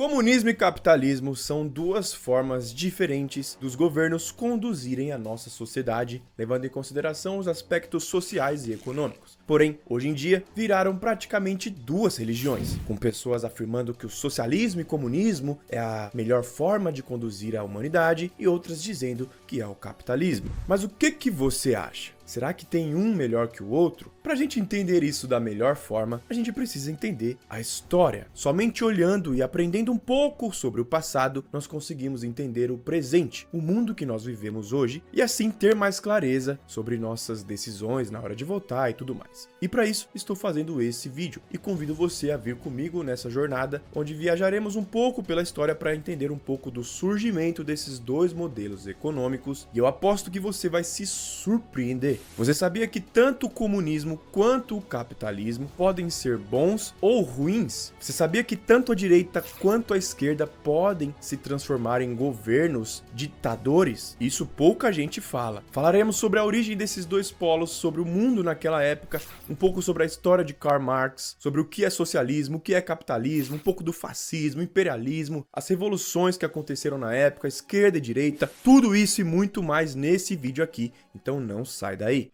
Comunismo e capitalismo são duas formas diferentes dos governos conduzirem a nossa sociedade, levando em consideração os aspectos sociais e econômicos. Porém, hoje em dia, viraram praticamente duas religiões, com pessoas afirmando que o socialismo e comunismo é a melhor forma de conduzir a humanidade e outras dizendo que é o capitalismo. Mas o que você acha? Será que tem um melhor que o outro? Para a gente entender isso da melhor forma, a gente precisa entender a história. Somente olhando e aprendendo um pouco sobre o passado, nós conseguimos entender o presente, o mundo que nós vivemos hoje, e assim ter mais clareza sobre nossas decisões na hora de votar e tudo mais. E para isso, estou fazendo esse vídeo e convido você a vir comigo nessa jornada, onde viajaremos um pouco pela história para entender um pouco do surgimento desses dois modelos econômicos, e eu aposto que você vai se surpreender. Você sabia que tanto o comunismo quanto o capitalismo podem ser bons ou ruins? Você sabia que tanto a direita quanto a esquerda podem se transformar em governos ditadores? Isso pouca gente fala. Falaremos sobre a origem desses dois polos, sobre o mundo naquela época, um pouco sobre a história de Karl Marx, sobre o que é socialismo, o que é capitalismo, um pouco do fascismo, imperialismo, as revoluções que aconteceram na época, esquerda e direita, tudo isso e muito mais nesse vídeo aqui. Então não sai daí.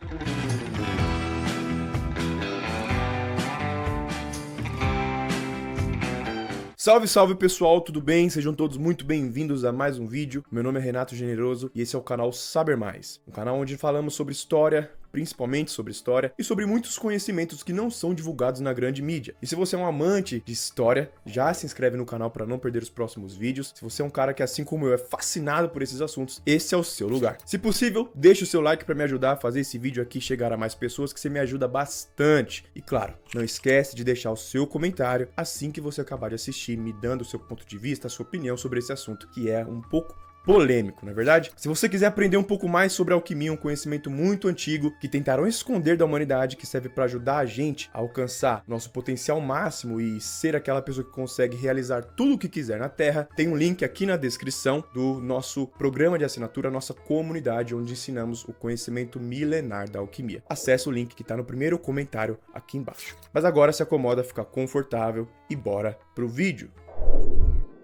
Salve, salve pessoal, tudo bem? Sejam todos muito bem-vindos a mais um vídeo. Meu nome é Renato Generoso e esse é o canal Saber Mais, um canal onde falamos sobre história, principalmente sobre história, e sobre muitos conhecimentos que não são divulgados na grande mídia. E se você é um amante de história, já se inscreve no canal para não perder os próximos vídeos. Se você é um cara que, assim como eu, é fascinado por esses assuntos, esse é o seu lugar. Se possível, deixe o seu like para me ajudar a fazer esse vídeo aqui chegar a mais pessoas, que você me ajuda bastante. E claro, não esquece de deixar o seu comentário assim que você acabar de assistir, me dando o seu ponto de vista, a sua opinião sobre esse assunto, que é um pouco polêmico, não é verdade? Se você quiser aprender um pouco mais sobre alquimia, um conhecimento muito antigo que tentaram esconder da humanidade, que serve para ajudar a gente a alcançar nosso potencial máximo e ser aquela pessoa que consegue realizar tudo o que quiser na Terra, tem um link aqui na descrição do nosso programa de assinatura, nossa comunidade, onde ensinamos o conhecimento milenar da alquimia. Acesse o link que está no primeiro comentário aqui embaixo. Mas agora se acomoda, fica confortável e bora pro vídeo.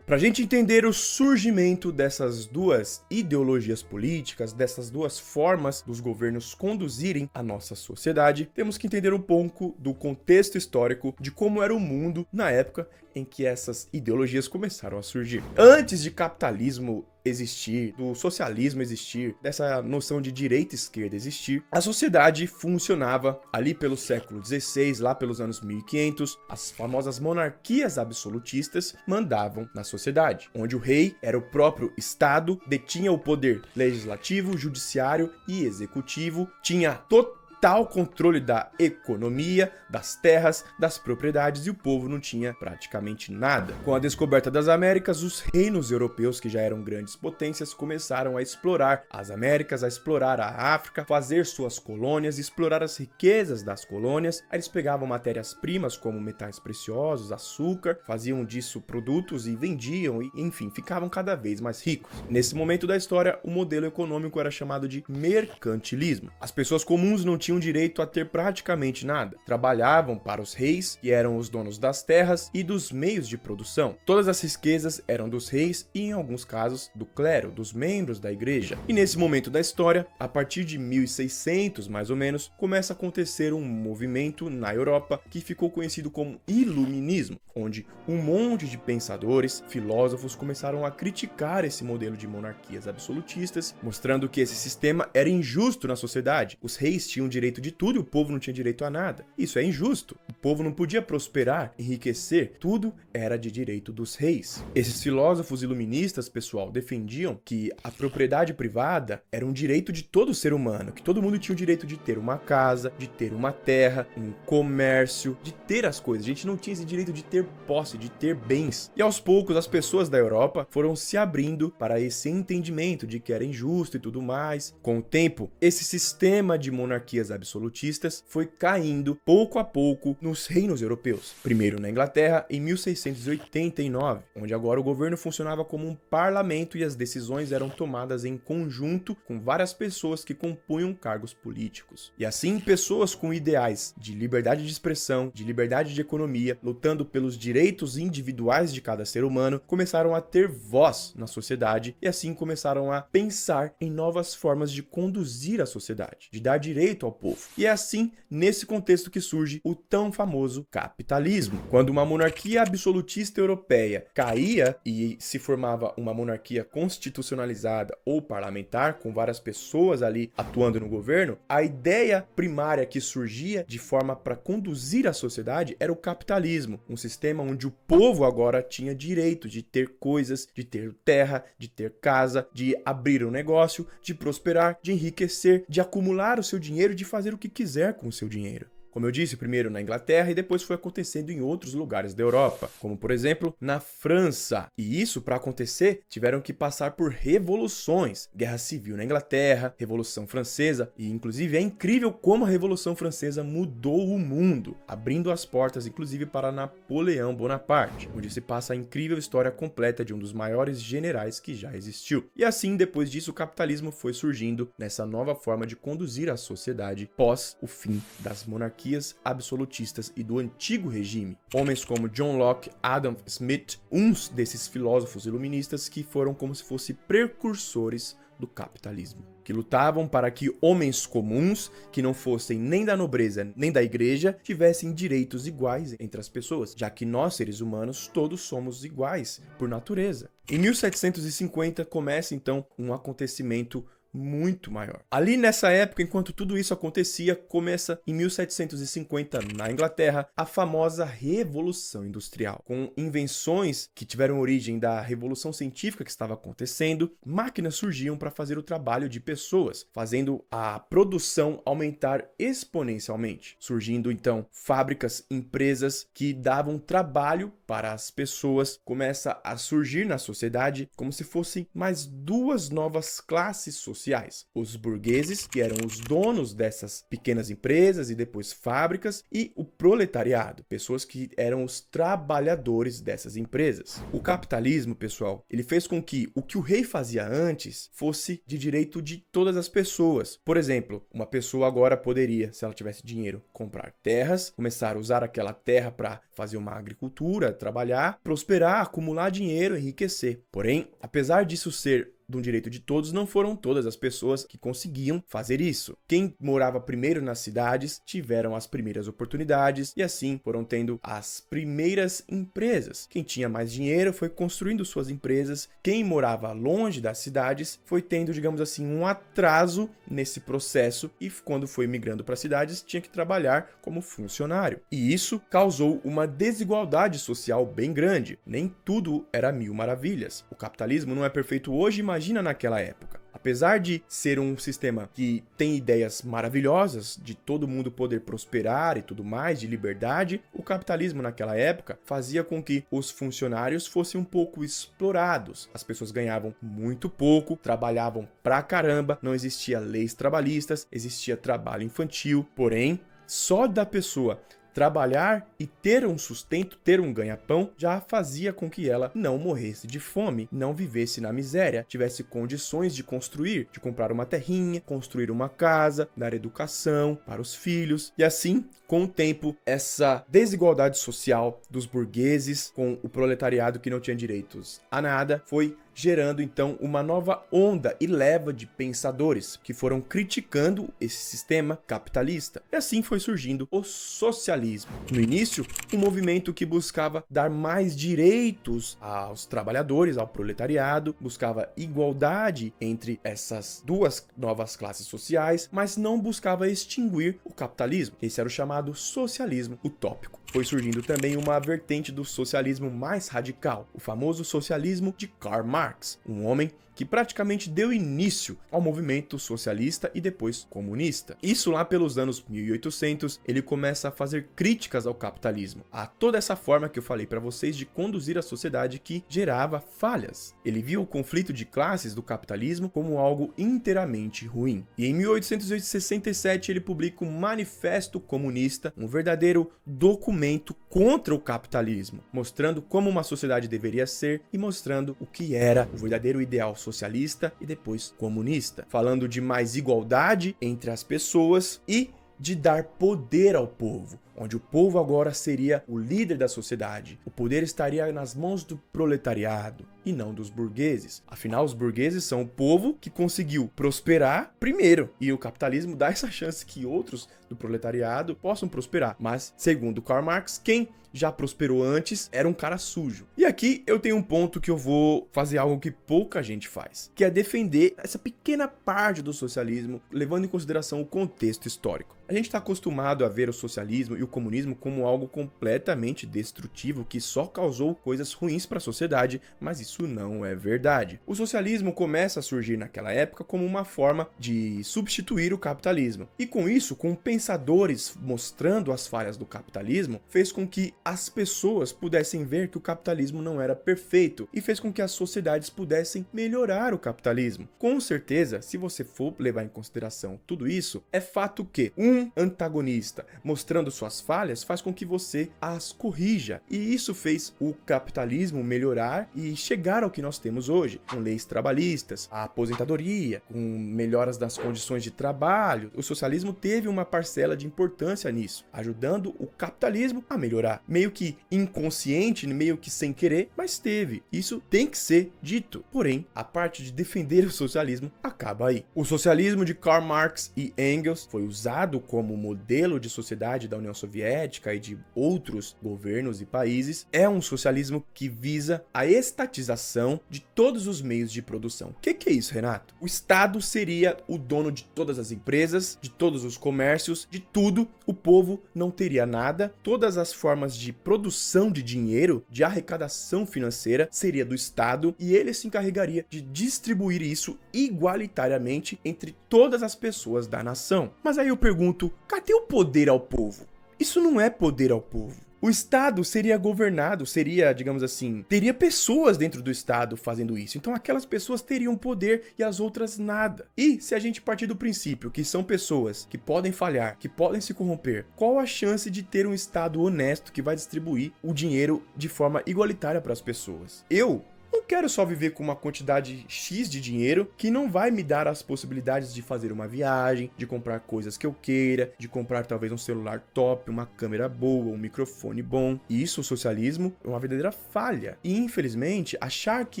Para a gente entender o surgimento dessas duas ideologias políticas, dessas duas formas dos governos conduzirem a nossa sociedade, temos que entender um pouco do contexto histórico de como era o mundo na época em que essas ideologias começaram a surgir. Antes de capitalismo existir, do socialismo existir, dessa noção de direita e esquerda existir, a sociedade funcionava ali pelo século XVI, lá pelos anos 1500, as famosas monarquias absolutistas mandavam na sociedade, onde o rei era o próprio Estado, detinha o poder legislativo, judiciário e executivo, tinha total controle da economia, das terras, das propriedades, e o povo não tinha praticamente nada. Com a descoberta das Américas, os reinos europeus, que já eram grandes potências, começaram a explorar as Américas, a explorar a África, fazer suas colônias, explorar as riquezas das colônias. Aí eles pegavam matérias-primas como metais preciosos, açúcar, faziam disso produtos e vendiam, e enfim, ficavam cada vez mais ricos. Nesse momento da história, o modelo econômico era chamado de mercantilismo. As pessoas comuns não tinham direito a ter praticamente nada. Trabalhavam para os reis, que eram os donos das terras e dos meios de produção. Todas as riquezas eram dos reis e, em alguns casos, do clero, dos membros da igreja. E nesse momento da história, a partir de 1600, mais ou menos, começa a acontecer um movimento na Europa que ficou conhecido como Iluminismo, onde um monte de pensadores, filósofos começaram a criticar esse modelo de monarquias absolutistas, mostrando que esse sistema era injusto na sociedade. Os reis tinham direito de tudo e o povo não tinha direito a nada. Isso é injusto. O povo não podia prosperar, enriquecer. Tudo era de direito dos reis. Esses filósofos iluministas, pessoal, defendiam que a propriedade privada era um direito de todo ser humano, que todo mundo tinha o direito de ter uma casa, de ter uma terra, um comércio, de ter as coisas. A gente não tinha esse direito de ter posse, de ter bens. E aos poucos as pessoas da Europa foram se abrindo para esse entendimento de que era injusto e tudo mais. Com o tempo, esse sistema de monarquias absolutistas foi caindo pouco a pouco nos reinos europeus. Primeiro na Inglaterra, em 1689, onde agora o governo funcionava como um parlamento e as decisões eram tomadas em conjunto com várias pessoas que compunham cargos políticos. E assim, pessoas com ideais de liberdade de expressão, de liberdade de economia, lutando pelos direitos individuais de cada ser humano, começaram a ter voz na sociedade e assim começaram a pensar em novas formas de conduzir a sociedade, de dar direito ao povo. E é assim, nesse contexto que surge o tão famoso capitalismo. Quando uma monarquia absolutista europeia caía e se formava uma monarquia constitucionalizada ou parlamentar, com várias pessoas ali atuando no governo, a ideia primária que surgia de forma para conduzir a sociedade era o capitalismo, um sistema onde o povo agora tinha direito de ter coisas, de ter terra, de ter casa, de abrir um negócio, de prosperar, de enriquecer, de acumular o seu dinheiro, de fazer o que quiser com o seu dinheiro. Como eu disse, primeiro na Inglaterra e depois foi acontecendo em outros lugares da Europa, como por exemplo na França. E isso, para acontecer, tiveram que passar por revoluções. Guerra Civil na Inglaterra, Revolução Francesa, e inclusive é incrível como a Revolução Francesa mudou o mundo, abrindo as portas inclusive para Napoleão Bonaparte, onde se passa a incrível história completa de um dos maiores generais que já existiu. E assim, depois disso, o capitalismo foi surgindo nessa nova forma de conduzir a sociedade pós o fim das monarquias absolutistas e do antigo regime. Homens como John Locke, Adam Smith, uns desses filósofos iluministas que foram como se fossem precursores do capitalismo, que lutavam para que homens comuns, que não fossem nem da nobreza nem da igreja, tivessem direitos iguais entre as pessoas, já que nós, seres humanos, todos somos iguais por natureza. Em 1750 começa então um acontecimento muito maior. Ali nessa época, enquanto tudo isso acontecia, começa em 1750 na Inglaterra a famosa Revolução Industrial, com invenções que tiveram origem da Revolução Científica que estava acontecendo. Máquinas surgiam para fazer o trabalho de pessoas, fazendo a produção aumentar exponencialmente, surgindo então fábricas, empresas que davam trabalho para as pessoas. Começa a surgir na sociedade como se fossem mais duas novas classes sociais. Os burgueses, que eram os donos dessas pequenas empresas e depois fábricas, e o proletariado, pessoas que eram os trabalhadores dessas empresas. O capitalismo, pessoal, ele fez com que o rei fazia antes fosse de direito de todas as pessoas. Por exemplo, uma pessoa agora poderia, se ela tivesse dinheiro, comprar terras, começar a usar aquela terra para fazer uma agricultura, trabalhar, prosperar, acumular dinheiro, enriquecer. Porém, apesar disso ser de um direito de todos, não foram todas as pessoas que conseguiam fazer isso. Quem morava primeiro nas cidades tiveram as primeiras oportunidades e assim foram tendo as primeiras empresas. Quem tinha mais dinheiro foi construindo suas empresas. Quem morava longe das cidades foi tendo, digamos assim, um atraso nesse processo e quando foi migrando para as cidades tinha que trabalhar como funcionário. E isso causou uma desigualdade social bem grande. Nem tudo era mil maravilhas. O capitalismo não é perfeito hoje, imagina naquela época. Apesar de ser um sistema que tem ideias maravilhosas, de todo mundo poder prosperar e tudo mais, de liberdade, o capitalismo naquela época fazia com que os funcionários fossem um pouco explorados. As pessoas ganhavam muito pouco, trabalhavam pra caramba, não existia leis trabalhistas, existia trabalho infantil, porém, só da pessoa trabalhar e ter um sustento, ter um ganha-pão, já fazia com que ela não morresse de fome, não vivesse na miséria, tivesse condições de construir, de comprar uma terrinha, construir uma casa, dar educação para os filhos. E assim, com o tempo, essa desigualdade social dos burgueses com o proletariado que não tinha direitos a nada foi gerando então uma nova onda e leva de pensadores que foram criticando esse sistema capitalista. E assim foi surgindo o socialismo. No início, um movimento que buscava dar mais direitos aos trabalhadores, ao proletariado, buscava igualdade entre essas duas novas classes sociais, mas não buscava extinguir o capitalismo. Esse era o chamado socialismo utópico. Foi surgindo também uma vertente do socialismo mais radical, o famoso socialismo de Karl Marx, um homem que praticamente deu início ao movimento socialista e depois comunista. Isso lá pelos anos 1800, ele começa a fazer críticas ao capitalismo, a toda essa forma que eu falei para vocês de conduzir a sociedade que gerava falhas. Ele viu o conflito de classes do capitalismo como algo inteiramente ruim. E em 1867 ele publica o Manifesto Comunista, um verdadeiro documento contra o capitalismo, mostrando como uma sociedade deveria ser e mostrando o que era o verdadeiro ideal socialista e depois comunista, falando de mais igualdade entre as pessoas e de dar poder ao povo, onde o povo agora seria o líder da sociedade. O poder estaria nas mãos do proletariado e não dos burgueses. Afinal, os burgueses são o povo que conseguiu prosperar primeiro, e o capitalismo dá essa chance que outros do proletariado possam prosperar. Mas, segundo Karl Marx, quem já prosperou antes era um cara sujo. E aqui eu tenho um ponto que eu vou fazer algo que pouca gente faz, que é defender essa pequena parte do socialismo, levando em consideração o contexto histórico. A gente está acostumado a ver o socialismo e o comunismo como algo completamente destrutivo que só causou coisas ruins para a sociedade, mas isso não é verdade. O socialismo começa a surgir naquela época como uma forma de substituir o capitalismo. E com isso, com pensadores mostrando as falhas do capitalismo, fez com que as pessoas pudessem ver que o capitalismo não era perfeito e fez com que as sociedades pudessem melhorar o capitalismo. Com certeza, se você for levar em consideração tudo isso, é fato que um antagonista mostrando suas falhas faz com que você as corrija. E isso fez o capitalismo melhorar e chegar ao que nós temos hoje, com leis trabalhistas, a aposentadoria, com melhoras das condições de trabalho. O socialismo teve uma parcela de importância nisso, ajudando o capitalismo a melhorar. Meio que inconsciente, meio que sem querer, mas teve. Isso tem que ser dito. Porém, a parte de defender o socialismo acaba aí. O socialismo de Karl Marx e Engels foi usado como modelo de sociedade da União Soviética e de outros governos e países. É um socialismo que visa a estatização de todos os meios de produção. O que é isso, Renato? O Estado seria o dono de todas as empresas, de todos os comércios, de tudo. O povo não teria nada. Todas as formas de produção de dinheiro, de arrecadação financeira, seria do Estado e ele se encarregaria de distribuir isso igualitariamente entre todas as pessoas da nação. Mas aí eu pergunto, cadê o poder ao povo? Isso não é poder ao povo. O Estado seria governado, seria, digamos assim, teria pessoas dentro do Estado fazendo isso. Então aquelas pessoas teriam poder e as outras nada. E se a gente partir do princípio que são pessoas que podem falhar, que podem se corromper, qual a chance de ter um Estado honesto que vai distribuir o dinheiro de forma igualitária para as pessoas? Eu não quero só viver com uma quantidade X de dinheiro que não vai me dar as possibilidades de fazer uma viagem, de comprar coisas que eu queira, de comprar talvez um celular top, uma câmera boa, um microfone bom. E isso, o socialismo, é uma verdadeira falha. E infelizmente, achar que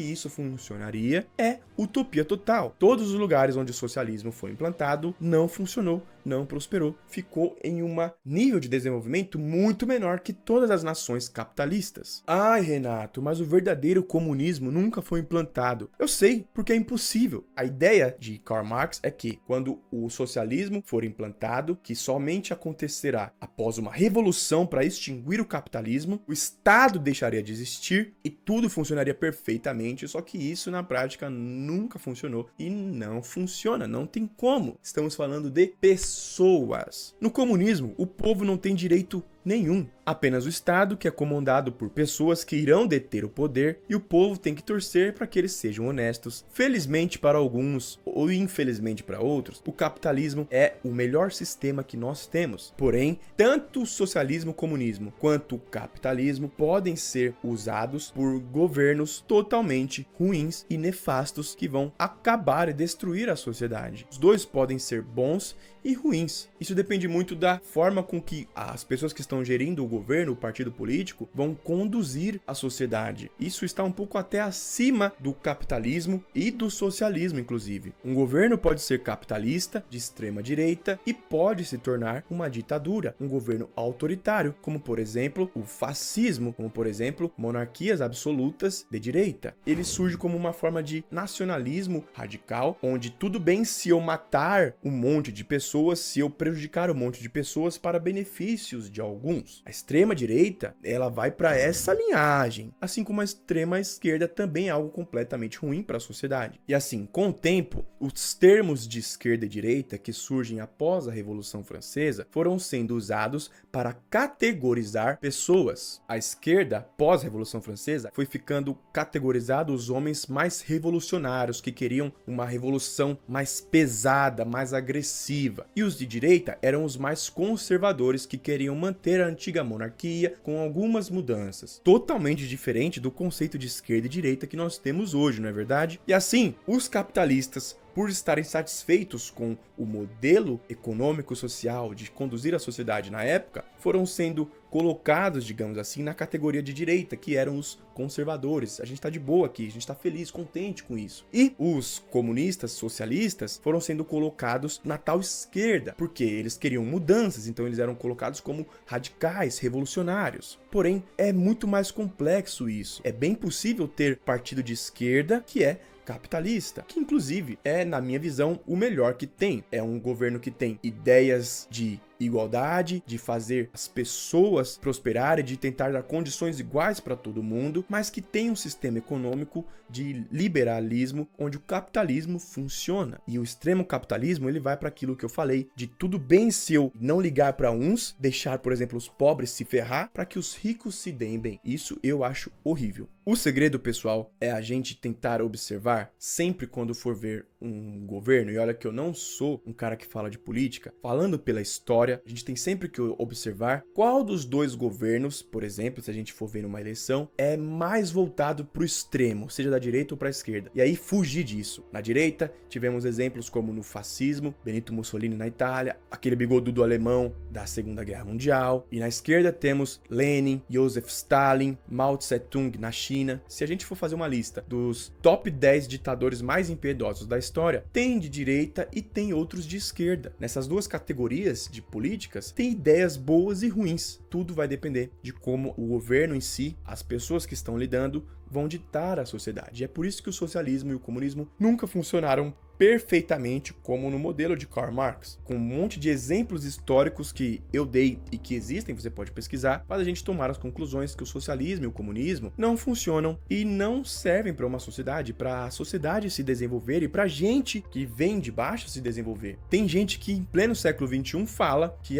isso funcionaria é utopia total. Todos os lugares onde o socialismo foi implantado não funcionou, não prosperou, ficou em um nível de desenvolvimento muito menor que todas as nações capitalistas. Ai, Renato, mas o verdadeiro comunismo nunca foi implantado. Eu sei, porque é impossível. A ideia de Karl Marx é que, quando o socialismo for implantado, que somente acontecerá após uma revolução para extinguir o capitalismo, o Estado deixaria de existir e tudo funcionaria perfeitamente, só que isso na prática nunca funcionou e não funciona, não tem como. Estamos falando de pessoas. No comunismo, o povo não tem direito nenhum. Apenas o Estado, que é comandado por pessoas que irão deter o poder, e o povo tem que torcer para que eles sejam honestos. Felizmente para alguns, ou infelizmente para outros, o capitalismo é o melhor sistema que nós temos. Porém, tanto o socialismo, comunismo, quanto o capitalismo podem ser usados por governos totalmente ruins e nefastos que vão acabar e destruir a sociedade. Os dois podem ser bons e ruins. Isso depende muito da forma com que as pessoas que estão gerindo o governo, o partido político, vão conduzir a sociedade. Isso está um pouco até acima do capitalismo e do socialismo, inclusive. Um governo pode ser capitalista, de extrema direita, e pode se tornar uma ditadura, um governo autoritário, como por exemplo o fascismo, como por exemplo monarquias absolutas de direita. Ele surge como uma forma de nacionalismo radical, onde tudo bem se eu matar um monte de pessoas, se eu prejudicar um monte de pessoas para benefícios de alguns. alguns. A extrema-direita, ela vai para essa linhagem, assim como a extrema-esquerda também é algo completamente ruim para a sociedade. E assim, com o tempo, os termos de esquerda e direita que surgem após a Revolução Francesa foram sendo usados para categorizar pessoas. A esquerda, após a Revolução Francesa, foi ficando categorizado os homens mais revolucionários, que queriam uma revolução mais pesada, mais agressiva. E os de direita eram os mais conservadores, que queriam manter a antiga monarquia com algumas mudanças. Totalmente diferente do conceito de esquerda e direita que nós temos hoje, não é verdade? E assim, os capitalistas, por estarem satisfeitos com o modelo econômico-social de conduzir a sociedade na época, foram sendo colocados, digamos assim, na categoria de direita, que eram os conservadores. A gente tá de boa aqui, a gente tá feliz, contente com isso. E os comunistas, socialistas, foram sendo colocados na tal esquerda, porque eles queriam mudanças, então eles eram colocados como radicais, revolucionários. Porém, é muito mais complexo isso. É bem possível ter partido de esquerda que é capitalista, que inclusive é, na minha visão, o melhor que tem. É um governo que tem ideias de igualdade, de fazer as pessoas prosperarem, de tentar dar condições iguais para todo mundo, mas que tem um sistema econômico de liberalismo onde o capitalismo funciona. E o extremo capitalismo, ele vai para aquilo que eu falei, de tudo bem se eu não ligar para uns, deixar, por exemplo, os pobres se ferrar para que os ricos se deem bem. Isso eu acho horrível. O segredo, pessoal, é a gente tentar observar sempre quando for ver um governo, e olha que eu não sou um cara que fala de política, falando pela história, a gente tem sempre que observar qual dos dois governos, por exemplo, se a gente for ver numa eleição, é mais voltado para o extremo, seja da direita ou para a esquerda. E aí fugir disso. Na direita, tivemos exemplos como no fascismo, Benito Mussolini na Itália, aquele bigodudo alemão da Segunda Guerra Mundial, e na esquerda temos Lenin, Joseph Stalin, Mao Tse-tung na China. Se a gente for fazer uma lista dos top 10 ditadores mais impiedosos da história, tem de direita e tem outros de esquerda. Nessas duas categorias de políticas, tem ideias boas e ruins. Tudo vai depender de como o governo em si, as pessoas que estão lidando, vão ditar a sociedade. E é por isso que o socialismo e o comunismo nunca funcionaram perfeitamente como no modelo de Karl Marx, com um monte de exemplos históricos que eu dei e que existem, você pode pesquisar, para a gente tomar as conclusões que o socialismo e o comunismo não funcionam e não servem para uma sociedade, para a sociedade se desenvolver e para a gente que vem de baixo se desenvolver. Tem gente que em pleno século XXI fala que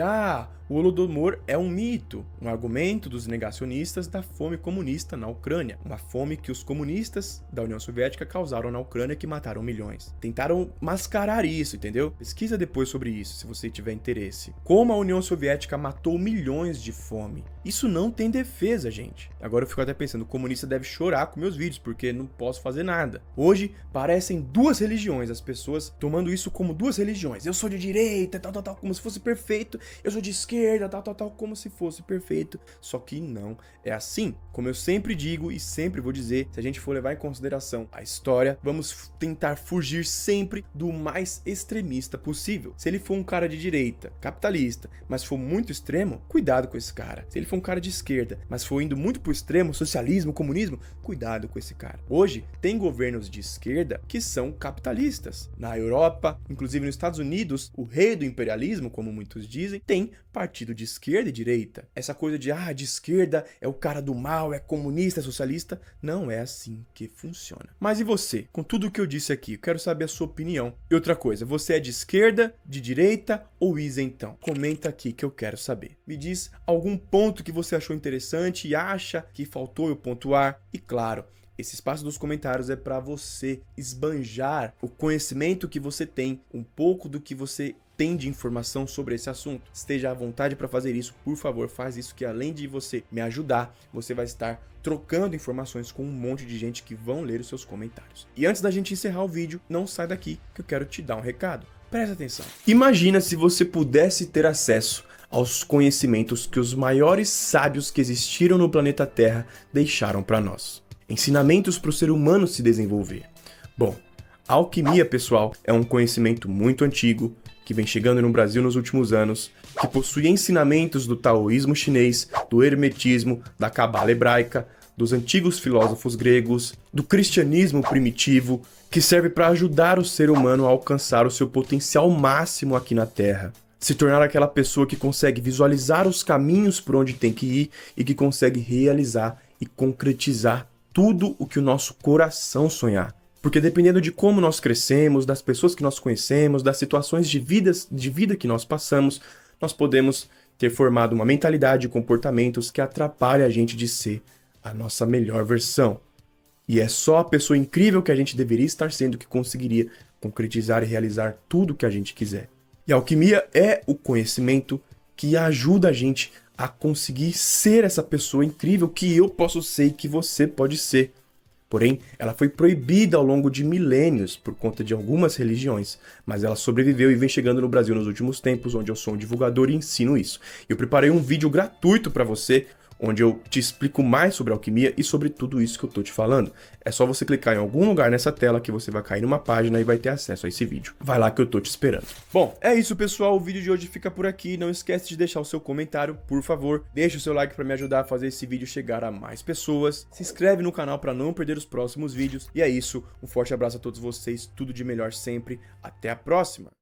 o Holodomor é um mito, um argumento dos negacionistas da fome comunista na Ucrânia, uma fome que os comunistas da União Soviética causaram na Ucrânia, que mataram milhões. Tentaram mascarar isso, entendeu? Pesquisa depois sobre isso, se você tiver interesse. Como a União Soviética matou milhões de fome. Isso não tem defesa, gente. Agora eu fico até pensando, o comunista deve chorar com meus vídeos, porque não posso fazer nada. Hoje, parecem duas religiões, as pessoas tomando isso como duas religiões. Eu sou de direita, tal, como se fosse perfeito. Eu sou de esquerda, tal, como se fosse perfeito. Só que não é assim. Como eu sempre digo e sempre vou dizer, se a gente for levar em consideração a história, vamos tentar fugir sempre do mais extremista possível. Se ele for um cara de direita, capitalista, mas for muito extremo, cuidado com esse cara. Se ele for um cara de esquerda, mas for indo muito pro extremo, socialismo, comunismo, cuidado com esse cara. Hoje, tem governos de esquerda que são capitalistas. Na Europa, inclusive nos Estados Unidos, o rei do imperialismo, como muitos dizem, tem partido de esquerda e direita. Essa coisa de esquerda é o cara do mal, é comunista, é socialista, não é assim que funciona. Mas e você? Com tudo o que eu disse aqui, eu quero saber a sua opinião. E outra coisa, você é de esquerda, de direita ou isentão? Comenta aqui que eu quero saber. Me diz algum ponto que você achou interessante e acha que faltou eu pontuar. E claro, esse espaço dos comentários é para você esbanjar o conhecimento que você tem, um pouco do que você tem de informação sobre esse assunto. Esteja à vontade para fazer isso, por favor, faz isso, que além de você me ajudar, você vai estar trocando informações com um monte de gente que vão ler os seus comentários. E antes da gente encerrar o vídeo, não sai daqui que eu quero te dar um recado. Presta atenção. Imagina se você pudesse ter acesso aos conhecimentos que os maiores sábios que existiram no planeta Terra deixaram para nós. Ensinamentos para o ser humano se desenvolver. Bom, a alquimia, pessoal, é um conhecimento muito antigo, que vem chegando no Brasil nos últimos anos, que possui ensinamentos do taoísmo chinês, do hermetismo, da cabala hebraica, dos antigos filósofos gregos, do cristianismo primitivo, que serve para ajudar o ser humano a alcançar o seu potencial máximo aqui na Terra. Se tornar aquela pessoa que consegue visualizar os caminhos por onde tem que ir e que consegue realizar e concretizar tudo o que o nosso coração sonhar. Porque dependendo de como nós crescemos, das pessoas que nós conhecemos, das situações de vida que nós passamos, nós podemos ter formado uma mentalidade e comportamentos que atrapalham a gente de ser a nossa melhor versão. E é só a pessoa incrível que a gente deveria estar sendo que conseguiria concretizar e realizar tudo o que a gente quiser. E a alquimia é o conhecimento que ajuda a gente a conseguir ser essa pessoa incrível que eu posso ser e que você pode ser. Porém, ela foi proibida ao longo de milênios por conta de algumas religiões, mas ela sobreviveu e vem chegando no Brasil nos últimos tempos, onde eu sou um divulgador e ensino isso. Eu preparei um vídeo gratuito para você, onde eu te explico mais sobre alquimia e sobre tudo isso que eu tô te falando. É só você clicar em algum lugar nessa tela que você vai cair numa página e vai ter acesso a esse vídeo. Vai lá que eu tô te esperando. Bom, é isso, pessoal. O vídeo de hoje fica por aqui. Não esquece de deixar o seu comentário, por favor. Deixa o seu like para me ajudar a fazer esse vídeo chegar a mais pessoas. Se inscreve no canal para não perder os próximos vídeos. E é isso. Um forte abraço a todos vocês. Tudo de melhor sempre. Até a próxima.